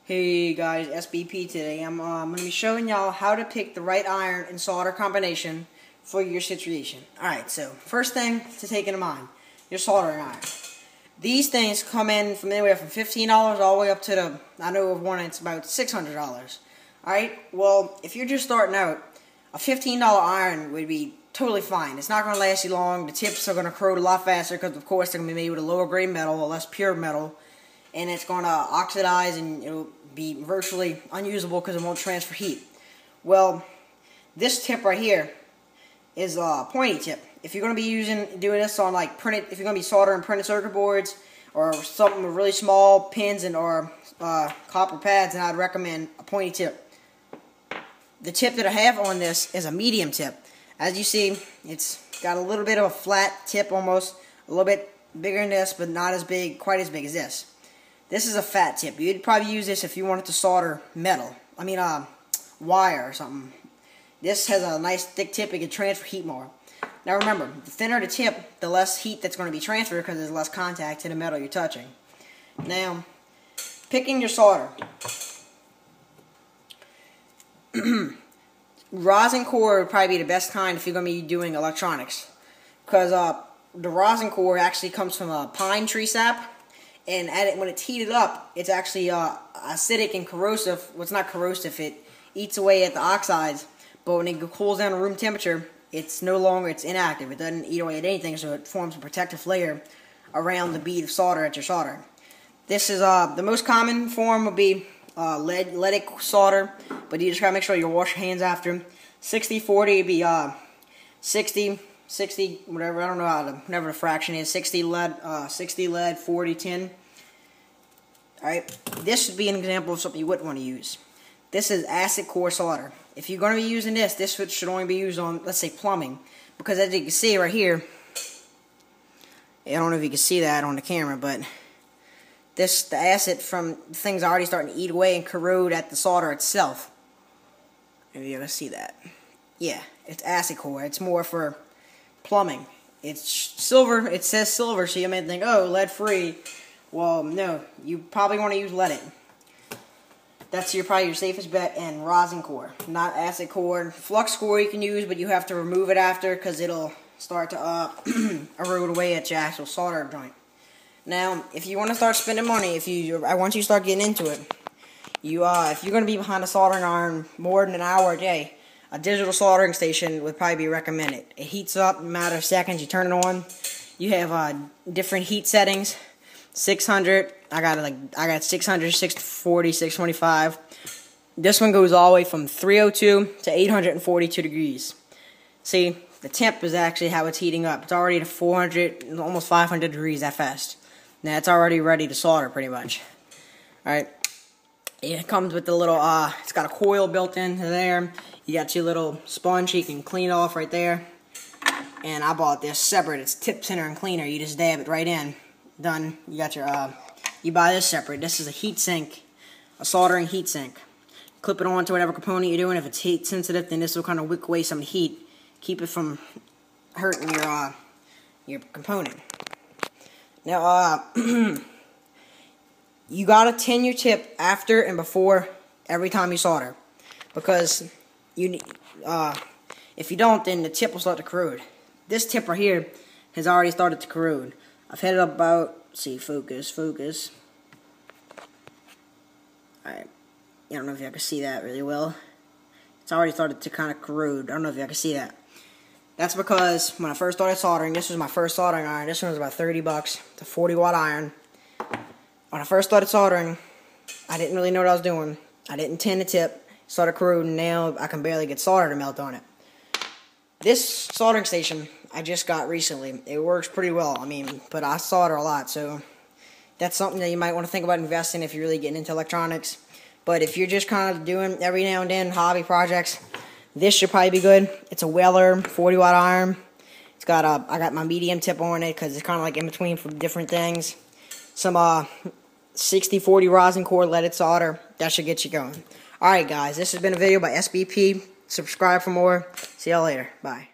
Hey guys, SBP today. I'm going to be showing y'all how to pick the right iron and solder combination for your situation. Alright, so first thing to take into mind, your soldering iron. These things come in from anywhere from $15 all the way up to I know of one that's about $600. Alright, well, if you're just starting out, a $15 iron would be totally fine. It's not going to last you long. The tips are going to corrode a lot faster because, of course, they're going to be made with a lower grade metal, a less pure metal. And it's going to oxidize and it'll be virtually unusable because it won't transfer heat. Well, this tip right here is a pointy tip. If you're going to be doing this on like if you're going to be soldering printed circuit boards or something with really small pins and or copper pads, then I'd recommend a pointy tip. The tip that I have on this is a medium tip. As you see, it's got a little bit of a flat tip almost, a little bit bigger than this, but not as big, quite as big as this. This is a fat tip. You'd probably use this if you wanted to solder metal. Wire or something. This has a nice thick tip. It can transfer heat more. Now remember, the thinner the tip, the less heat that's going to be transferred because there's less contact to the metal you're touching. Now, picking your solder. Rosin core would probably be the best kind if you're going to be doing electronics. Because the rosin core actually comes from a pine tree sap. And when it's heated up, it's actually acidic and corrosive. Well, it's not corrosive. It eats away at the oxides. But when it cools down to room temperature, it's inactive. It doesn't eat away at anything, so it forms a protective layer around the bead of solder that you're soldering. This is the most common form would be leaded solder, but you just gotta make sure you wash your hands after. 60-40 would be 60, whatever, I don't know whatever the fraction is, 60 lead, 40 tin. Alright, this would be an example of something you wouldn't want to use. This is acid core solder. If you're going to be using this should only be used on, let's say, plumbing. Because as you can see right here, I don't know if you can see that on the camera, but the acid from things already starting to eat away and corrode at the solder itself. Maybe you're going to see that. Yeah, it's acid core. It's more for plumbing. It's silver. It says silver, so you may think, oh, lead free. Well, no, you probably want to use leaded. That's probably your safest bet. And rosin core, not acid core. Flux core you can use, but you have to remove it after because it'll start to erode away at your actual solder joint. Now, if you want to start spending money, once you start getting into it, if you're going to be behind a soldering iron more than an hour a day, a digital soldering station would probably be recommended. It heats up in a matter of seconds. You turn it on. You have different heat settings. 600. I got 600, 640, 625. This one goes all the way from 302 to 842 degrees. See, the temp is actually how it's heating up. It's already to 400, almost 500 degrees that fast. Now it's already ready to solder pretty much. Alright. It comes with the little, it's got a coil built into there. You got your little sponge you can clean off right there. And I bought this separate. It's tip thinner and cleaner. You just dab it right in. Done. You got your, you buy this separate. This is a heat sink, a soldering heat sink. Clip it onto whatever component you're doing. If it's heat sensitive, then this will kind of wick away some heat. Keep it from hurting your component. Now, you gotta tin your tip after and before every time you solder, because if you don't, then the tip will start to corrode. This tip right here has already started to corrode. I've had it up about, focus. Alright, I don't know if you can see that really well. It's already started to kind of corrode. I don't know if you can see that. That's because when I first started soldering, this was my first soldering iron. This one was about 30 bucks. It's a 40-watt iron. When I first started soldering, I didn't really know what I was doing. I didn't tin the tip. Started corroding. Now I can barely get solder to melt on it. This soldering station I just got recently. It works pretty well. But I solder a lot, so that's something that you might want to think about investing if you're really getting into electronics. But if you're just kind of doing every now and then hobby projects, this should probably be good. It's a Weller 40-watt iron. It's got I got my medium tip on it because it's kind of like in between for different things. Some 60-40 rosin core leaded solder. That should get you going. Alright guys, this has been a video by SBP. Subscribe for more. See y'all later. Bye.